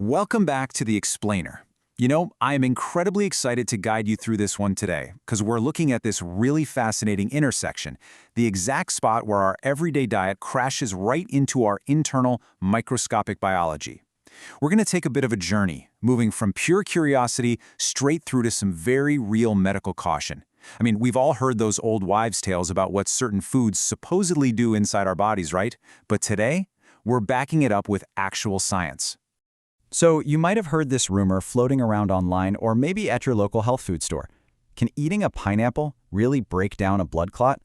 Welcome back to The Explainer. I am incredibly excited to guide you through this one today because we're looking at this really fascinating intersection, the exact spot where our everyday diet crashes right into our internal microscopic biology. We're going to take a bit of a journey, moving from pure curiosity straight through to some very real medical caution. We've all heard those old wives' tales about what certain foods supposedly do inside our bodies, right? But today, we're backing it up with actual science. So you might have heard this rumor floating around online or maybe at your local health food store. Can eating a pineapple really break down a blood clot?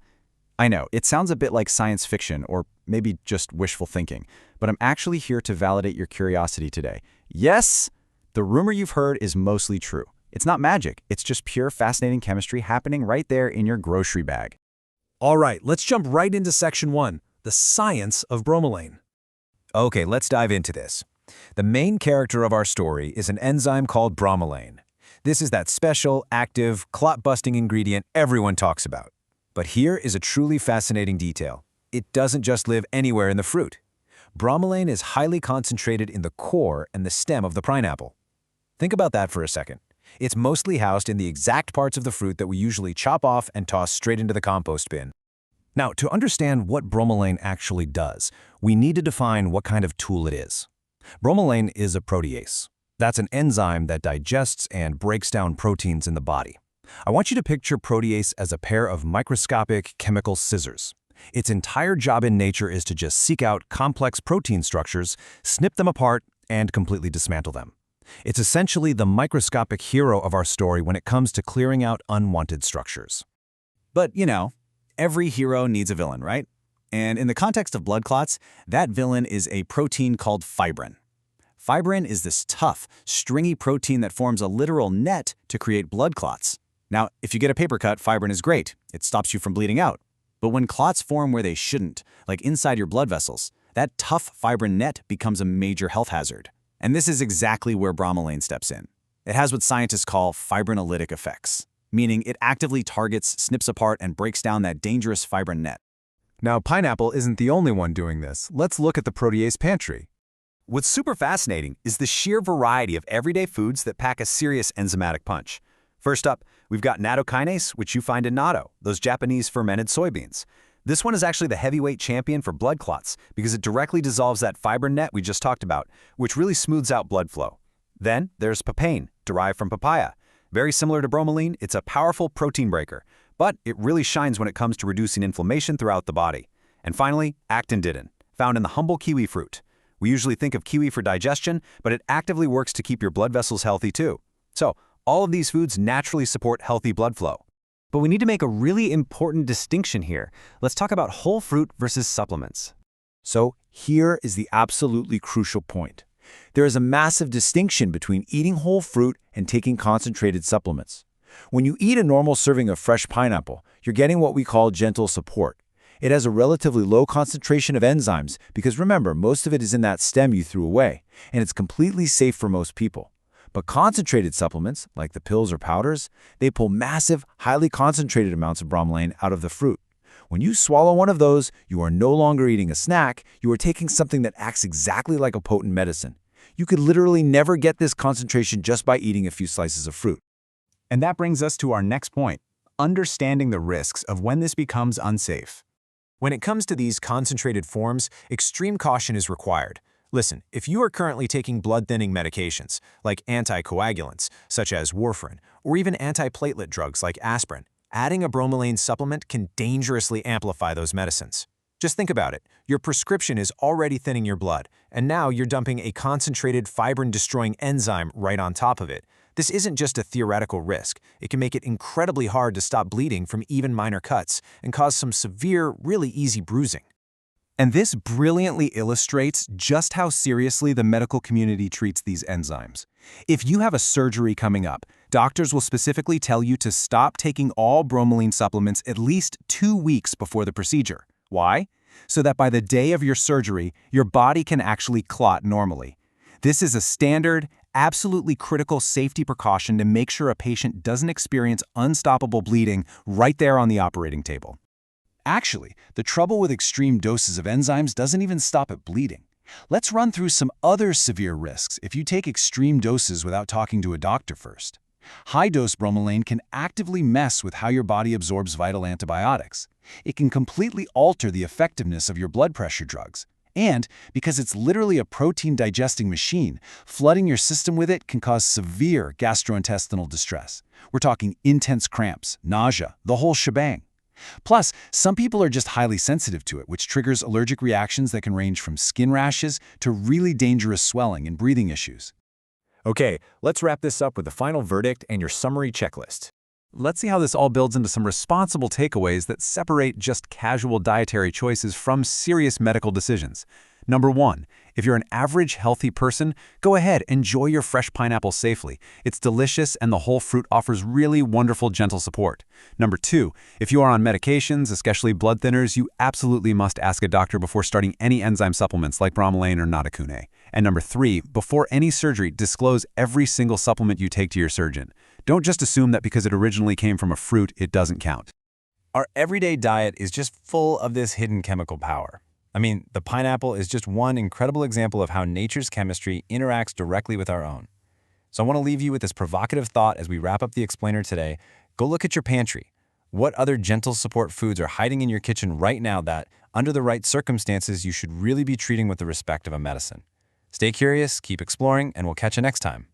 I know, it sounds a bit like science fiction or maybe just wishful thinking, but I'm actually here to validate your curiosity today. Yes, the rumor you've heard is mostly true. It's not magic, it's just pure fascinating chemistry happening right there in your grocery bag. All right, let's jump right into Section 1, the science of bromelain. Okay, let's dive into this. The main character of our story is an enzyme called bromelain. This is that special, active, clot-busting ingredient everyone talks about. But here is a truly fascinating detail. It doesn't just live anywhere in the fruit. Bromelain is highly concentrated in the core and the stem of the pineapple. Think about that for a second. It's mostly housed in the exact parts of the fruit that we usually chop off and toss straight into the compost bin. Now, to understand what bromelain actually does, we need to define what kind of tool it is. Bromelain is a protease. That's an enzyme that digests and breaks down proteins in the body. I want you to picture protease as a pair of microscopic chemical scissors. Its entire job in nature is to just seek out complex protein structures, snip them apart, and completely dismantle them. It's essentially the microscopic hero of our story when it comes to clearing out unwanted structures. But, every hero needs a villain, right? And in the context of blood clots, that villain is a protein called fibrin. Fibrin is this tough, stringy protein that forms a literal net to create blood clots. Now, if you get a paper cut, fibrin is great. It stops you from bleeding out. But when clots form where they shouldn't, like inside your blood vessels, that tough fibrin net becomes a major health hazard. And this is exactly where bromelain steps in. It has what scientists call fibrinolytic effects, meaning it actively targets, snips apart, and breaks down that dangerous fibrin net. Now, pineapple isn't the only one doing this. Let's look at the protease pantry. What's super fascinating is the sheer variety of everyday foods that pack a serious enzymatic punch. First up, we've got nattokinase, which you find in natto, those Japanese fermented soybeans. This one is actually the heavyweight champion for blood clots because it directly dissolves that fibrin net we just talked about, which really smooths out blood flow. Then there's papain, derived from papaya. Very similar to bromelain, it's a powerful protein breaker, but it really shines when it comes to reducing inflammation throughout the body. And finally, actindidin, found in the humble kiwi fruit. We usually think of kiwi for digestion, but it actively works to keep your blood vessels healthy too. So, all of these foods naturally support healthy blood flow. But we need to make a really important distinction here. Let's talk about whole fruit versus supplements. So here is the absolutely crucial point. There is a massive distinction between eating whole fruit and taking concentrated supplements. When you eat a normal serving of fresh pineapple, you're getting what we call gentle support. It has a relatively low concentration of enzymes because remember, most of it is in that stem you threw away, and it's completely safe for most people. But concentrated supplements, like the pills or powders, they pull massive, highly concentrated amounts of bromelain out of the fruit. When you swallow one of those, you are no longer eating a snack, you are taking something that acts exactly like a potent medicine. You could literally never get this concentration just by eating a few slices of fruit. And that brings us to our next point, understanding the risks of when this becomes unsafe. When it comes to these concentrated forms, extreme caution is required. Listen, if you are currently taking blood-thinning medications, like anticoagulants, such as warfarin, or even antiplatelet drugs like aspirin, adding a bromelain supplement can dangerously amplify those medicines. Just think about it. Your prescription is already thinning your blood, and now you're dumping a concentrated fibrin-destroying enzyme right on top of it. This isn't just a theoretical risk. It can make it incredibly hard to stop bleeding from even minor cuts and cause some severe, really easy bruising. And this brilliantly illustrates just how seriously the medical community treats these enzymes. If you have a surgery coming up, doctors will specifically tell you to stop taking all bromelain supplements at least 2 weeks before the procedure. Why? So that by the day of your surgery, your body can actually clot normally. This is a standard, absolutely critical safety precaution to make sure a patient doesn't experience unstoppable bleeding right there on the operating table. Actually, the trouble with extreme doses of enzymes doesn't even stop at bleeding. Let's run through some other severe risks if you take extreme doses without talking to a doctor first. High-dose bromelain can actively mess with how your body absorbs vital antibiotics. It can completely alter the effectiveness of your blood pressure drugs. And because it's literally a protein-digesting machine, flooding your system with it can cause severe gastrointestinal distress. We're talking intense cramps, nausea, the whole shebang. Plus, some people are just highly sensitive to it, which triggers allergic reactions that can range from skin rashes to really dangerous swelling and breathing issues. Okay, let's wrap this up with the final verdict and your summary checklist. Let's see how this all builds into some responsible takeaways that separate just casual dietary choices from serious medical decisions. Number 1, if you're an average healthy person, go ahead, enjoy your fresh pineapple safely. It's delicious and the whole fruit offers really wonderful gentle support. Number 2, if you are on medications, especially blood thinners, you absolutely must ask a doctor before starting any enzyme supplements like bromelain or NotebookLM. And number 3, before any surgery, disclose every single supplement you take to your surgeon. Don't just assume that because it originally came from a fruit, it doesn't count. Our everyday diet is just full of this hidden chemical power. I mean, the pineapple is just one incredible example of how nature's chemistry interacts directly with our own. So I want to leave you with this provocative thought as we wrap up the explainer today. Go look at your pantry. What other gentle support foods are hiding in your kitchen right now that, under the right circumstances, you should really be treating with the respect of a medicine? Stay curious, keep exploring, and we'll catch you next time.